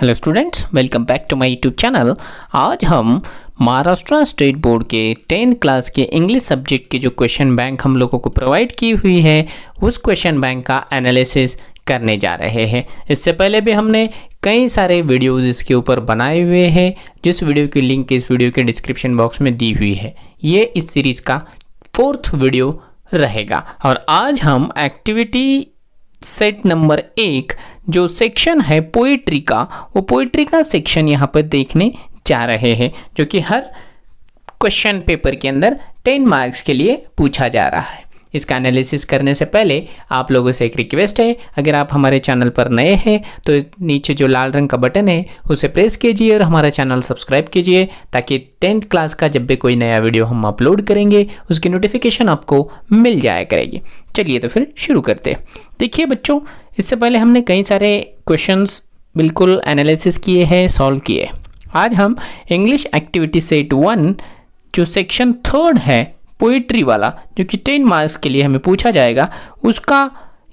Hello students, welcome back to my YouTube channel. आज हम Maharashtra state board के 10th class के इंग्लिश सब्जेक्ट की जो क्वेश्चन बैंक हम लोगों को प्रोवाइड की हुई है उस क्वेश्चन बैंक का एनालिसिस करने जा रहे हैं। इससे पहले भी हमने कई सारे वीडियोस इसके ऊपर बनाए हुए हैं, जिस वीडियो की लिंक इस वीडियो के डिस्क्रिप्शन बॉक्स में दी हुई है। ये इस सीरीज़ का 4th वीडियो रहेगा और आज हम एक्टिविटी सेट नंबर 1 जो सेक्शन है पोइट्री का, वो पोइट्री का सेक्शन यहाँ पर देखने जा रहे हैं, जो कि हर क्वेश्चन पेपर के अंदर 10 मार्क्स के लिए पूछा जा रहा है। इसका एनालिसिस करने से पहले आप लोगों से एक रिक्वेस्ट है, अगर आप हमारे चैनल पर नए हैं तो नीचे जो लाल रंग का बटन है उसे प्रेस कीजिए और हमारा चैनल सब्सक्राइब कीजिए, ताकि 10th क्लास का जब भी कोई नया वीडियो हम अपलोड करेंगे उसकी नोटिफिकेशन आपको मिल जाया करेगी। चलिए तो फिर शुरू करते हैं। देखिए बच्चों, इससे पहले हमने कई सारे क्वेश्चंस बिल्कुल एनालिसिस किए हैं, सॉल्व किए। आज हम इंग्लिश एक्टिविटी सेट 1 जो सेक्शन 3 है पोइट्री वाला, जो कि 10 मार्क्स के लिए हमें पूछा जाएगा, उसका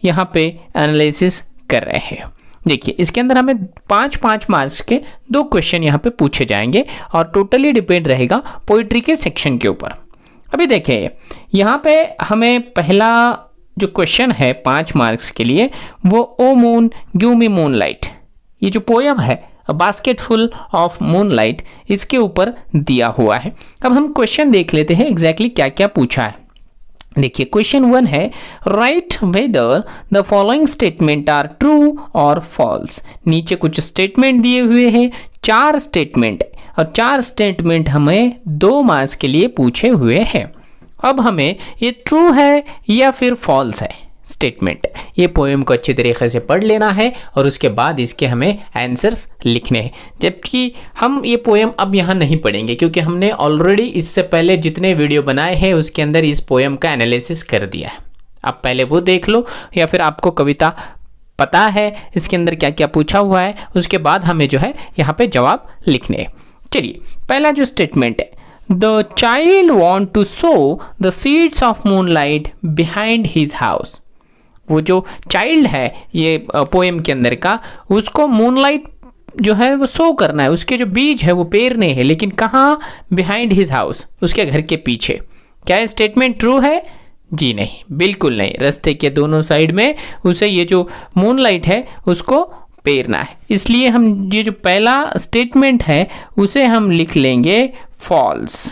यहाँ पे एनालिसिस कर रहे हैं। देखिए, इसके अंदर हमें 5-5 मार्क्स के 2 क्वेश्चन यहाँ पे पूछे जाएंगे और टोटली डिपेंड रहेगा पोइट्री के सेक्शन के ऊपर। अभी देखिए, यहाँ पे हमें पहला जो क्वेश्चन है 5 मार्क्स के लिए, वो O moon give me moonlight, ये जो पोयम है a basket full of moonlight, इसके ऊपर दिया हुआ है। अब हम क्वेश्चन देख लेते हैं एग्जैक्टली क्या क्या पूछा है। देखिए, क्वेश्चन 1 है write whether the following statement are true और फॉल्स। नीचे कुछ स्टेटमेंट दिए हुए हैं, 4 स्टेटमेंट, और 4 स्टेटमेंट हमें 2 मार्क्स के लिए पूछे हुए हैं। अब हमें ये ट्रू है या फिर फॉल्स है स्टेटमेंट, ये पोएम को अच्छी तरीके से पढ़ लेना है और उसके बाद इसके हमें आंसर्स लिखने हैं। जबकि हम ये पोएम अब यहाँ नहीं पढ़ेंगे, क्योंकि हमने ऑलरेडी इससे पहले जितने वीडियो बनाए हैं उसके अंदर इस पोएम का एनालिसिस कर दिया है। आप पहले वो देख लो, या फिर आपको कविता पता है इसके अंदर क्या क्या पूछा हुआ है, उसके बाद हमें जो है यहाँ पे जवाब लिखने हैं। चलिए, पहला जो स्टेटमेंट है, the child want to sow the seeds of moonlight behind his house. वो जो चाइल्ड है ये पोएम के अंदर का, उसको मूनलाइट जो है वो सो करना है, उसके जो बीज है वो पेरने हैं, लेकिन कहाँ? बिहाइंड हिज हाउस, उसके घर के पीछे। क्या ये स्टेटमेंट ट्रू है? जी नहीं, बिल्कुल नहीं। रास्ते के दोनों साइड में उसे ये जो मूनलाइट है उसको पेरना है, इसलिए हम ये जो पहला स्टेटमेंट है उसे हम लिख लेंगे फॉल्स।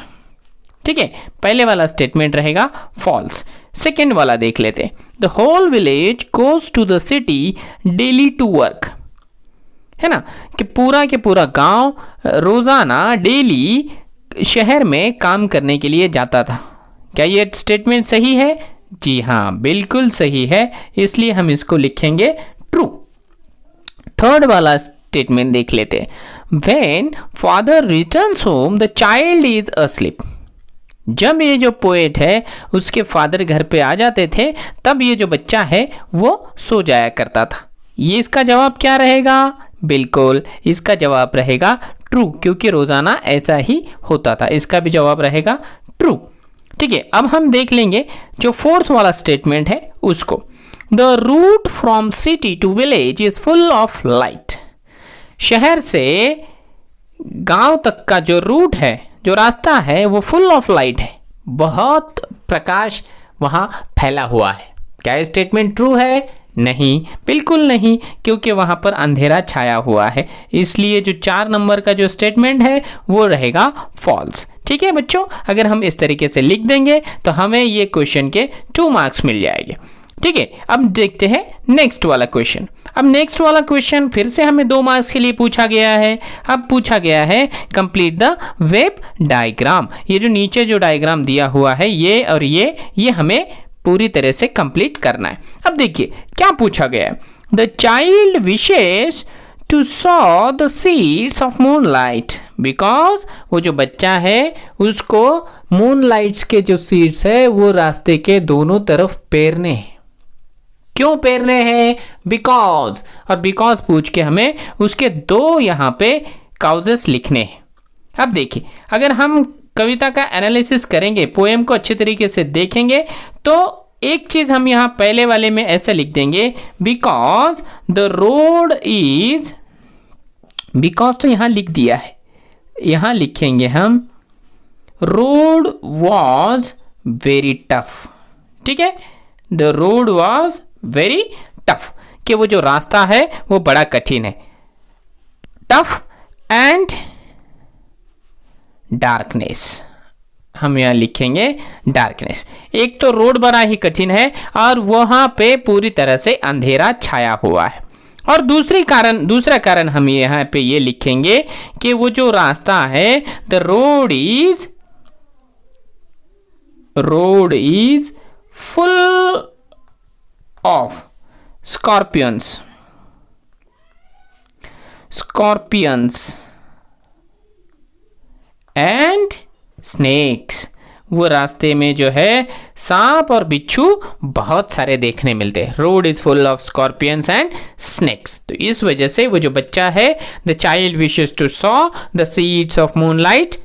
ठीक है, पहले वाला स्टेटमेंट रहेगा फॉल्स। सेकेंड वाला देख लेते हैं, the whole village goes to the city daily to work, है ना, कि पूरा के पूरा गांव रोजाना डेली शहर में काम करने के लिए जाता था। क्या ये स्टेटमेंट सही है? जी हाँ, बिल्कुल सही है, इसलिए हम इसको लिखेंगे ट्रू। थर्ड वाला स्टेटमेंट देख लेते हैं, when father returns home the child is asleep. जब ये जो पोएट है उसके फादर घर पे आ जाते थे, तब ये जो बच्चा है वो सो जाया करता था। ये इसका जवाब क्या रहेगा? बिल्कुल इसका जवाब रहेगा ट्रू, क्योंकि रोजाना ऐसा ही होता था। इसका भी जवाब रहेगा ट्रू। ठीक है, अब हम देख लेंगे जो 4th वाला स्टेटमेंट है उसको, the route from city to village is full of light. शहर से गांव तक का जो रूट है, जो रास्ता है, वो फुल ऑफ लाइट है, बहुत प्रकाश वहाँ फैला हुआ है। क्या ये स्टेटमेंट ट्रू है? नहीं, बिल्कुल नहीं, क्योंकि वहाँ पर अंधेरा छाया हुआ है, इसलिए जो 4 नंबर का जो स्टेटमेंट है वो रहेगा फॉल्स। ठीक है बच्चों, अगर हम इस तरीके से लिख देंगे तो हमें ये क्वेश्चन के 2 मार्क्स मिल जाएंगे। ठीक है, अब देखते हैं नेक्स्ट वाला क्वेश्चन। अब नेक्स्ट वाला क्वेश्चन फिर से हमें 2 मार्क्स के लिए पूछा गया है। अब पूछा गया है कंप्लीट द वेब डायग्राम। ये जो नीचे जो डायग्राम दिया हुआ है, ये और ये हमें पूरी तरह से कंप्लीट करना है। अब देखिए क्या पूछा गया है, the child wishes to saw the seeds of moonlight, because वो जो बच्चा है उसको मूनलाइट्स के जो सीड्स है वो रास्ते के दोनों तरफ पेरने हैं। क्यों पेरने हैं? बिकॉज, और बिकॉज पूछ के हमें उसके 2 यहाँ पे काउजेस लिखने हैं। अब देखिए, अगर हम कविता का एनालिसिस करेंगे, पोएम को अच्छे तरीके से देखेंगे, तो एक चीज हम यहाँ पहले वाले में ऐसे लिख देंगे, because the road is because तो यहाँ लिख दिया है, यहाँ लिखेंगे हम रोड वॉज वेरी टफ। ठीक है, the road was very tough, कि वो जो रास्ता है वो बड़ा कठिन है। टफ एंड डार्कनेस, हम यहाँ लिखेंगे डार्कनेस। एक तो रोड बड़ा ही कठिन है और वहां पे पूरी तरह से अंधेरा छाया हुआ है। और दूसरा कारण हम यहाँ पे ये लिखेंगे कि वो जो रास्ता है, the road is full of scorpions and snakes. वो रास्ते में जो है सांप और बिच्छू बहुत सारे देखने मिलते हैं। Road is full of scorpions and snakes. तो इस वजह से वो जो बच्चा है, the child wishes to saw the seeds of moonlight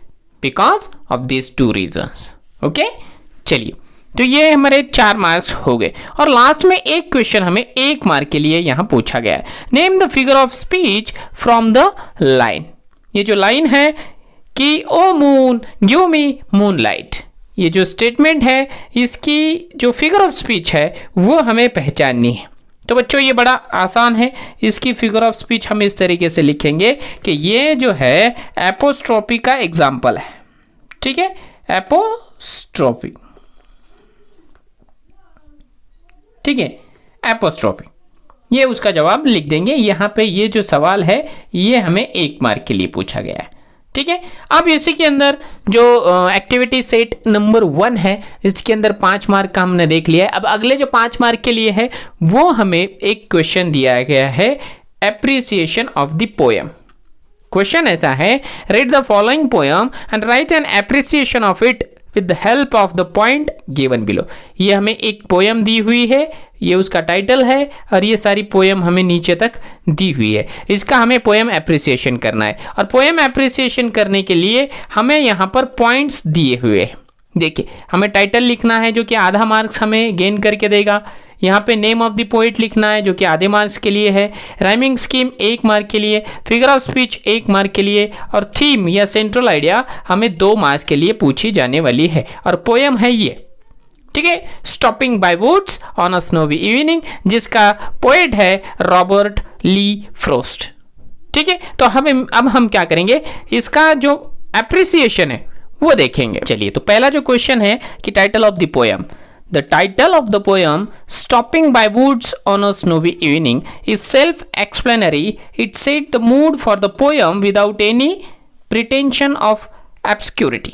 because of this two reasons. Okay, चलिए, तो ये हमारे 4 मार्क्स हो गए। और लास्ट में एक क्वेश्चन हमें 1 मार्क के लिए यहां पूछा गया है। Name the figure of speech from the line. ये जो लाइन है कि O moon give me moonlight, ये जो स्टेटमेंट है, इसकी जो फिगर ऑफ स्पीच है वो हमें पहचाननी है। तो बच्चों ये बड़ा आसान है। इसकी फिगर ऑफ स्पीच हम इस तरीके से लिखेंगे कि ये जो है एपोस्ट्रोफी का एग्जाम्पल है। ठीक है, एपोस्ट्रोफी। ठीक है, एपोस्ट्रोफी, ये उसका जवाब लिख देंगे। यहाँ पे ये जो सवाल है ये हमें 1 मार्क के लिए पूछा गया है। ठीक है, अब इसी के अंदर जो एक्टिविटी सेट नंबर 1 है, इसके अंदर 5 मार्क का हमने देख लिया है। अब अगले जो 5 मार्क के लिए है वो हमें एक क्वेश्चन दिया गया है, appreciation of the poem. Question ऐसा है, read the following poem and right an appreciation of it with the help of the point given below. ये हमें एक पोएम दी हुई है, ये उसका टाइटल है और ये सारी पोएम हमें नीचे तक दी हुई है। इसका हमें पोएम एप्रिसिएशन करना है और पोएम एप्रिसिएशन करने के लिए हमें यहाँ पर पॉइंट्स दिए हुए हैं। देखिए, हमें टाइटल लिखना है जो कि आधा मार्क्स हमें गेन करके देगा। यहाँ पे नेम ऑफ द पोएट लिखना है जो कि आधे मार्क्स के लिए है। राइमिंग स्कीम 1 मार्क के लिए, फिगर ऑफ स्पीच 1 मार्क के लिए और थीम या सेंट्रल आइडिया हमें 2 मार्क्स के लिए पूछी जाने वाली है। और पोएम है ये, ठीक है, Stopping by Woods on a Snowy Evening, जिसका पोएट है रॉबर्ट ली फ्रोस्ट। ठीक है, तो अब हम क्या करेंगे, इसका जो एप्रिसिएशन है वो देखेंगे। चलिए, तो पहला जो क्वेश्चन है कि title of the poem. The title of the poem, Stopping by Woods on a Snowy Evening, is self-explanatory. It set the mood for the poem without any pretension of obscurity.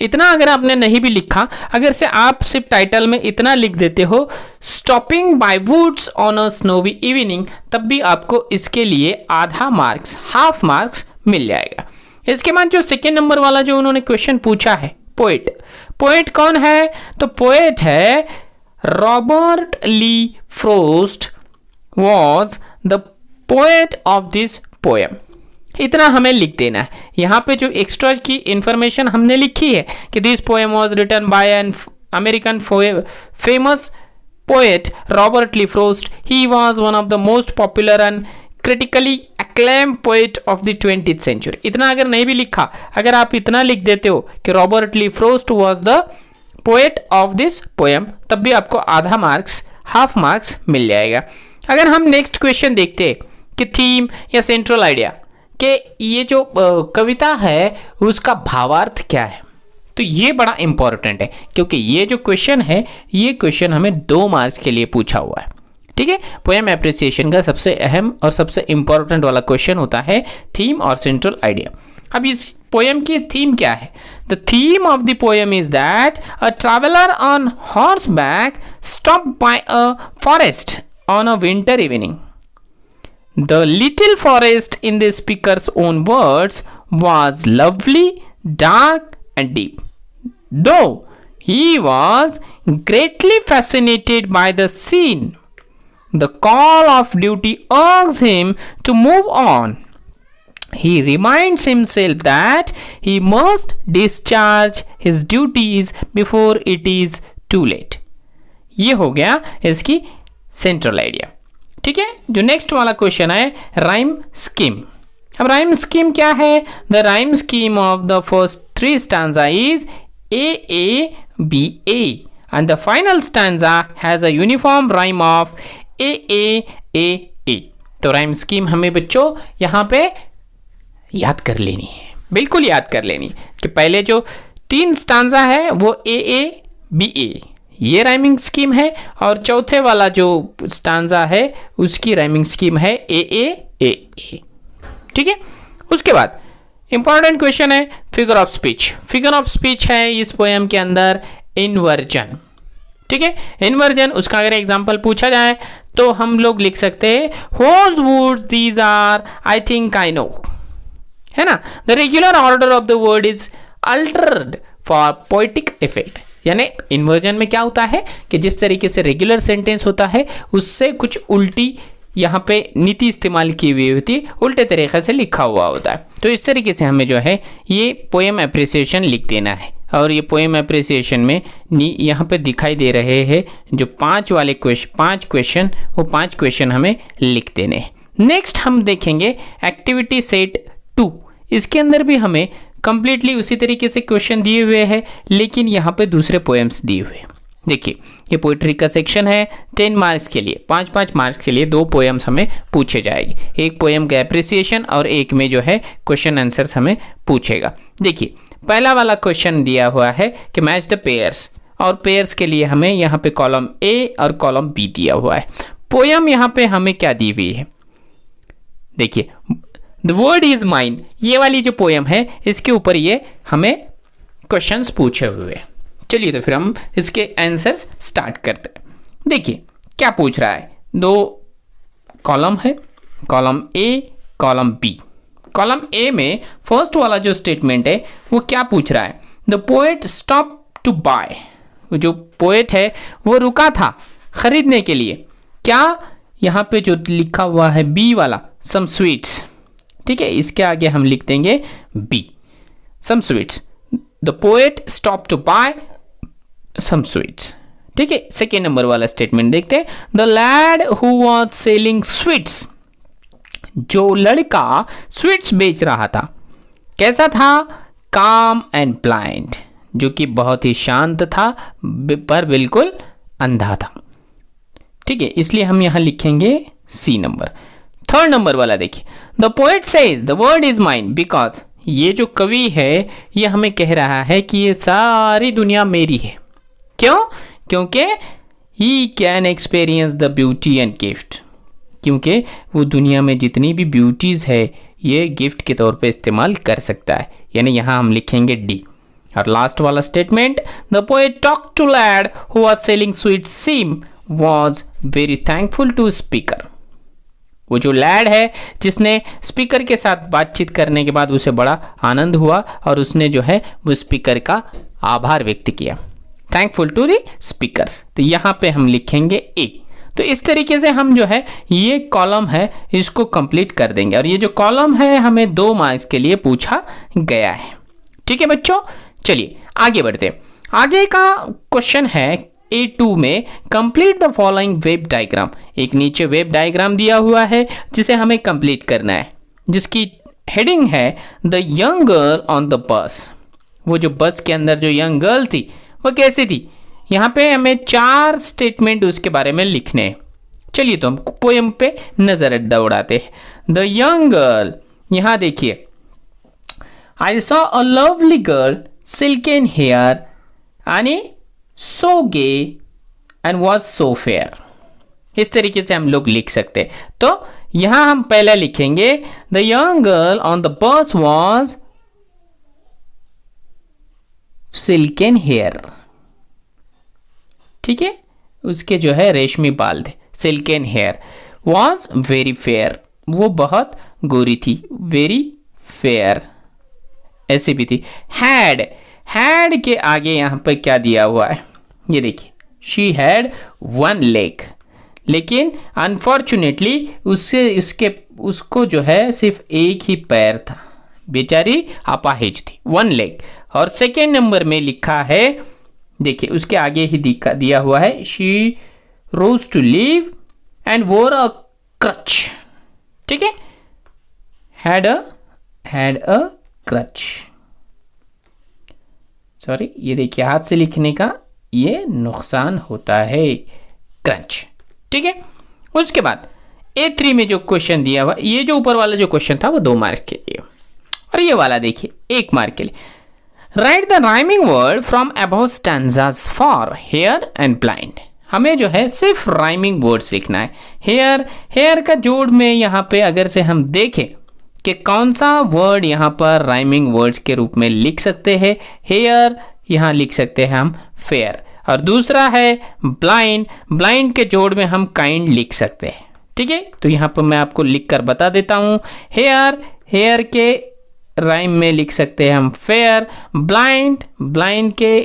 इतना अगर आपने नहीं भी लिखा, अगर से आप सिर्फ टाइटल में इतना लिख देते हो, Stopping by Woods on a Snowy Evening, तब भी आपको इसके लिए आधा मार्क्स, हाफ मार्क्स मिल जाएगा। इसके बाद जो सेकेंड नंबर वाला जो उन्होंने क्वेश्चन पूछा है, पोएट। पोएट कौन है? तो पोएट है Robert Lee Frost was the poet of this poem. इतना हमें लिख देना है। यहाँ पे जो एक्स्ट्रा की इंफॉर्मेशन हमने लिखी है कि this poem was written by an American famous poet Robert Lee Frost. He was one of the most popular and critically acclaim poet of the 20th century. इतना अगर नहीं भी लिखा, अगर आप इतना लिख देते हो कि Robert Lee Frost was the poet of this poem, तब भी आपको आधा मार्क्स, हाफ मार्क्स मिल जाएगा। अगर हम नेक्स्ट क्वेश्चन देखते हैं कि थीम या सेंट्रल आइडिया कि ये जो कविता है उसका भावार्थ क्या है, तो ये बड़ा इंपॉर्टेंट है क्योंकि ये जो क्वेश्चन है, ये क्वेश्चन हमें 2 मार्क्स के लिए पूछा हुआ है। ठीक है, पोएम एप्रिसिएशन का सबसे अहम और सबसे इंपॉर्टेंट वाला क्वेश्चन होता है थीम और सेंट्रल आइडिया। अब इस पोएम की थीम क्या है? The theme of the poem is that a traveller on horse back stop by a forest on a winter evening. The little forest in the speakers own words was lovely, dark and deep, दो he was greatly fascinated by the scene. The call of duty urges him to move on. He reminds himself that he must discharge his duties before it is too late. ये हो गया इसकी central idea. ठीक है, जो next वाला question है rhyme scheme. अब राइम स्कीम क्या है? The rhyme scheme of the first 3 stanza is A A B A and the final stanza has a uniform rhyme of A A A A. तो rhyme scheme हमें बच्चों यहाँ पे याद कर लेनी है, बिल्कुल याद कर लेनी कि पहले जो 3 स्टैंजा है वो ए ए बी ए, ये राइमिंग स्कीम है, और चौथे वाला जो स्टैंजा है उसकी राइमिंग स्कीम है ए ए ए ए। ठीक है, उसके बाद इंपॉर्टेंट क्वेश्चन है figure of speech. Figure of speech है इस पोएम के अंदर इन्वर्जन। ठीक है, इन्वर्जन, उसका अगर एग्जांपल पूछा जाए तो हम लोग लिख सकते हैं whose woods these are I think I know, है ना। The regular order of the word is altered for poetic effect. यानी इन्वर्जन में क्या होता है कि जिस तरीके से रेगुलर सेंटेंस होता है उससे कुछ उल्टी यहाँ पे नीति इस्तेमाल की हुई होती है, उल्टे तरीके से लिखा हुआ होता है। तो इस तरीके से हमें जो है ये पोएम एप्रिसिएशन लिख देना है, और ये पोएम एप्रिसिएशन में यहाँ पे दिखाई दे रहे हैं जो 5 वाले पाँच क्वेश्चन हमें लिख देने हैं। नेक्स्ट हम देखेंगे एक्टिविटी सेट 2। इसके अंदर भी हमें कंप्लीटली उसी तरीके से क्वेश्चन दिए हुए हैं, लेकिन यहाँ पे दूसरे पोएम्स दिए हुए हैं। देखिए ये पोइट्री का सेक्शन है, 10 मार्क्स के लिए 5-5 मार्क्स के लिए 2 पोएम्स हमें पूछे जाएंगे। एक पोएम का एप्रिसिएशन और एक में जो है क्वेश्चन आंसर्स हमें पूछेगा। देखिए पहला वाला क्वेश्चन दिया हुआ है कि मैच द पेयर्स, और पेयर्स के लिए हमें यहाँ पे कॉलम ए और कॉलम बी दिया हुआ है। पोएम यहाँ पे हमें क्या दी हुई है? देखिए द वर्ड इज माइन, ये वाली जो पोएम है इसके ऊपर ये हमें क्वेश्चंस पूछे हुए हैं। चलिए तो फिर हम इसके आंसर्स स्टार्ट करते हैं। देखिए क्या पूछ रहा है, 2 कॉलम है, column A column B. Column A में फर्स्ट वाला जो स्टेटमेंट है वो क्या पूछ रहा है? The poet stop to buy, जो पोएट है वो रुका था खरीदने के लिए। क्या यहाँ पे जो लिखा हुआ है बी वाला, सम स्वीट्स। ठीक है, इसके आगे हम लिख देंगे B, some sweets. The poet stop to buy some sweets. ठीक है, सेकेंड नंबर वाला स्टेटमेंट देखते हैं। The lad who was selling sweets, जो लड़का स्वीट्स बेच रहा था कैसा था? काम एंड ब्लाइंड, जो कि बहुत ही शांत था पर बिल्कुल अंधा था। ठीक है, इसलिए हम यहां लिखेंगे सी नंबर। थर्ड नंबर वाला देखिए, the poet says the word is mine because, ये जो कवि है ये हमें कह रहा है कि ये सारी दुनिया मेरी है। क्यों? क्योंकि he can experience the beauty and gift, क्योंकि वो दुनिया में जितनी भी ब्यूटीज है ये गिफ्ट के तौर पे इस्तेमाल कर सकता है, यानी यहाँ हम लिखेंगे डी। और लास्ट वाला statement, the poet talk to lad who was selling sweet seem was very thankful to speaker, वो जो लैड है जिसने स्पीकर के साथ बातचीत करने के बाद उसे बड़ा आनंद हुआ और उसने जो है वो स्पीकर का आभार व्यक्त किया, थैंकफुल टू द स्पीकर्स। तो यहाँ पे हम लिखेंगे ए। तो इस तरीके से हम जो है ये कॉलम है इसको कंप्लीट कर देंगे, और ये जो कॉलम है हमें 2 मार्क्स के लिए पूछा गया है। ठीक है बच्चों, चलिए आगे बढ़ते हैं। आगे का क्वेश्चन है A2 में complete the following web diagram. एक नीचे वेब डायग्राम दिया हुआ है जिसे हमें कंप्लीट करना है, जिसकी हेडिंग है the young girl on the bus. वो जो बस के अंदर जो यंग गर्ल थी वो कैसी थी? यहाँ पे हमें 4 स्टेटमेंट उसके बारे में लिखने हैं। चलिए तो हम पोएम पे नजर दौड़ाते हैं। द यंग गर्ल, यहाँ देखिए, I saw a lovely girl silken hair यानी so gay and was so fair। इस तरीके से हम लोग लिख सकते हैं। तो यहां हम पहले लिखेंगे the young girl on the bus was silken hair। ठीक है, उसके जो है रेशमी बाल थे, silken hair was very fair, वो बहुत गोरी थी, very fair ऐसी भी थी। had के आगे यहां पर क्या दिया हुआ है ये देखिए, she had 1 leg, लेकिन अनफॉर्चुनेटली उसको जो है सिर्फ एक ही पैर था, बेचारी अपाहिज थी, 1 leg। और सेकेंड नंबर में लिखा है, देखिए उसके आगे ही दिया हुआ है she rose to live and wore a crutch। ठीक है, had a crutch। सॉरी, ये देखिए हाथ से लिखने का ये नुकसान होता है, क्रंच। ठीक है, उसके बाद A3 में जो क्वेश्चन दिया हुआ, ये जो ऊपर वाला जो क्वेश्चन था वो 2 मार्क्स के लिए, और ये वाला देखिए 1 मार्क के लिए। Write the rhyming word from above stanzas for hair and blind. हमें जो है सिर्फ राइमिंग वर्ड्स लिखना है। हेयर का जोड़ में यहाँ पे अगर से हम देखें कि कौन सा वर्ड यहाँ पर राइमिंग वर्ड्स के रूप में लिख सकते हैं, हेयर यहाँ लिख सकते हैं हम फेयर, और दूसरा है ब्लाइंड के जोड़ में हम काइंड लिख सकते हैं। ठीक है, तो यहाँ पर मैं आपको लिख कर बता देता हूँ। हेयर के राइम में लिख सकते हैं हम फेयर, ब्लाइंड के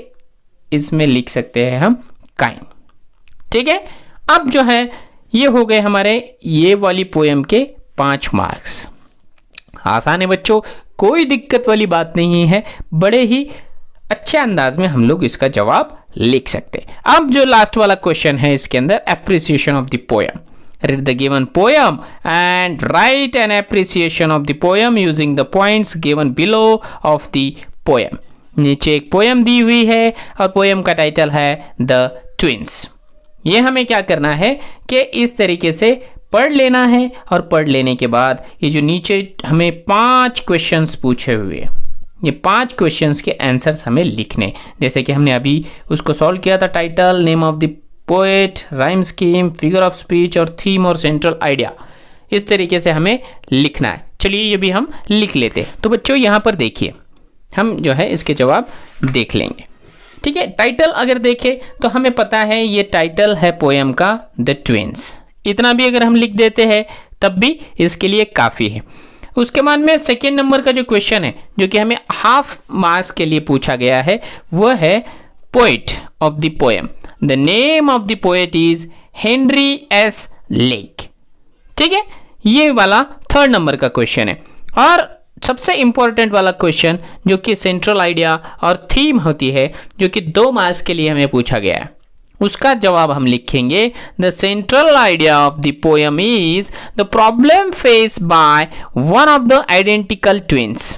इसमें लिख सकते हैं हम काइंड। ठीक है, अब जो है ये हो गए हमारे ये वाली पोएम के 5 मार्क्स। आसान है बच्चों, कोई दिक्कत वाली बात नहीं है, बड़े ही अच्छे अंदाज में हम लोग इसका जवाब लिख सकते हैं। अब जो लास्ट वाला क्वेश्चन है इसके अंदर, appreciation of the poem. Read the given poem and write an appreciation of the poem using the points given below of the poem। नीचे एक पोएम दी हुई है और पोएम का टाइटल है द ट्विंस। ये हमें क्या करना है कि इस तरीके से पढ़ लेना है, और पढ़ लेने के बाद ये जो नीचे हमें 5 क्वेश्चंस पूछे हुए, ये 5 क्वेश्चंस के आंसर्स हमें लिखने, जैसे कि हमने अभी उसको सॉल्व किया था। Title, name of the poet, rhyme scheme, figure of speech और थीम और सेंट्रल आइडिया, इस तरीके से हमें लिखना है। चलिए ये भी हम लिख लेते हैं। तो बच्चों यहाँ पर देखिए, हम जो है इसके जवाब देख लेंगे। ठीक है, टाइटल अगर देखें तो हमें पता है ये टाइटल है पोएम का द ट्विंस। इतना भी अगर हम लिख देते हैं तब भी इसके लिए काफ़ी है। उसके बाद में सेकेंड नंबर का जो क्वेश्चन है, जो कि हमें हाफ मार्क्स के लिए पूछा गया है, वह है poet of the poem. The name of the poet is Henry S lake. ठीक है, ये वाला 3rd नंबर का क्वेश्चन है। और सबसे इंपॉर्टेंट वाला क्वेश्चन जो कि सेंट्रल आइडिया और थीम होती है, जो कि 2 मार्क्स के लिए हमें पूछा गया है, उसका जवाब हम लिखेंगे the central idea of the poem is the problem faced by one of the identical twins.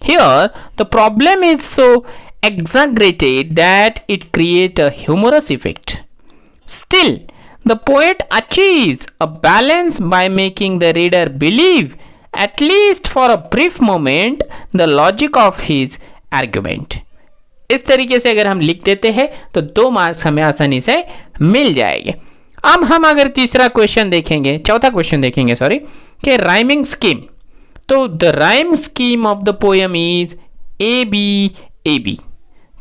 Here the problem is so exaggerated that it creates a humorous effect. Still, the poet achieves a balance by making the reader believe, at least for a brief moment, the logic of his argument. इस तरीके से अगर हम लिख देते हैं तो 2 marks हमें आसानी से मिल जाएंगे। अब हम अगर तीसरा क्वेश्चन देखेंगे, चौथा क्वेश्चन देखेंगे सॉरी, कि राइमिंग स्कीम। तो the rhyme scheme of the poem is AB।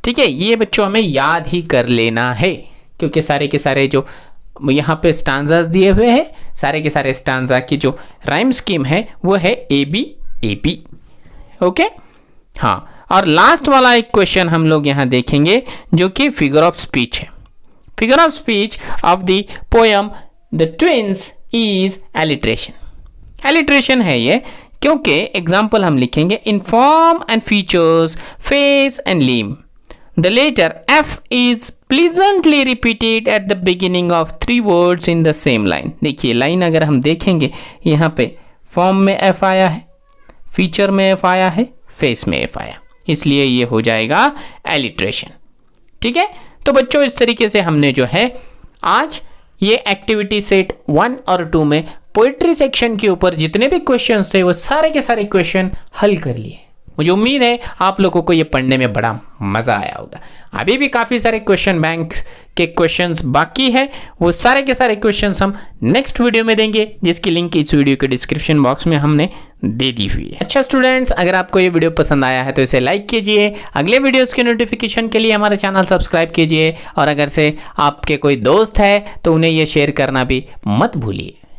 ठीक है, ये बच्चों हमें याद ही कर लेना है, क्योंकि सारे के सारे जो यहाँ पे स्टांजास दिए हुए हैं, सारे के सारे स्टांजा की जो राइम स्कीम है वो है AB। ओके, हाँ। और लास्ट वाला एक क्वेश्चन हम लोग यहाँ देखेंगे जो कि फिगर ऑफ स्पीच है। Figure of speech of the poem the twins is alliteration. Alliteration है ये, क्योंकि एग्जाम्पल हम लिखेंगे in form and features, face and limb. The letter F is pleasantly repeated at the beginning of 3 words in the same line। देखिए line अगर हम देखेंगे, यहाँ पे फॉर्म में F आया है, फीचर में F आया है, फेस में F आया, इसलिए ये हो जाएगा एलिट्रेशन। ठीक है, तो बच्चों इस तरीके से हमने जो है आज ये एक्टिविटी सेट 1 और 2 में पोइट्री सेक्शन के ऊपर जितने भी क्वेश्चन थे वो सारे के सारे क्वेश्चन हल कर लिए। मुझे उम्मीद है आप लोगों को ये पढ़ने में बड़ा मज़ा आया होगा। अभी भी काफ़ी सारे क्वेश्चन बैंक के क्वेश्चंस बाकी है, वो सारे के सारे क्वेश्चंस हम नेक्स्ट वीडियो में देंगे, जिसकी लिंक इस वीडियो के डिस्क्रिप्शन बॉक्स में हमने दे दी हुई है। अच्छा स्टूडेंट्स, अगर आपको ये वीडियो पसंद आया है तो इसे लाइक कीजिए, अगले वीडियोज़ के नोटिफिकेशन के लिए हमारे चैनल सब्सक्राइब कीजिए, और अगर से आपके कोई दोस्त है तो उन्हें ये शेयर करना भी मत भूलिए।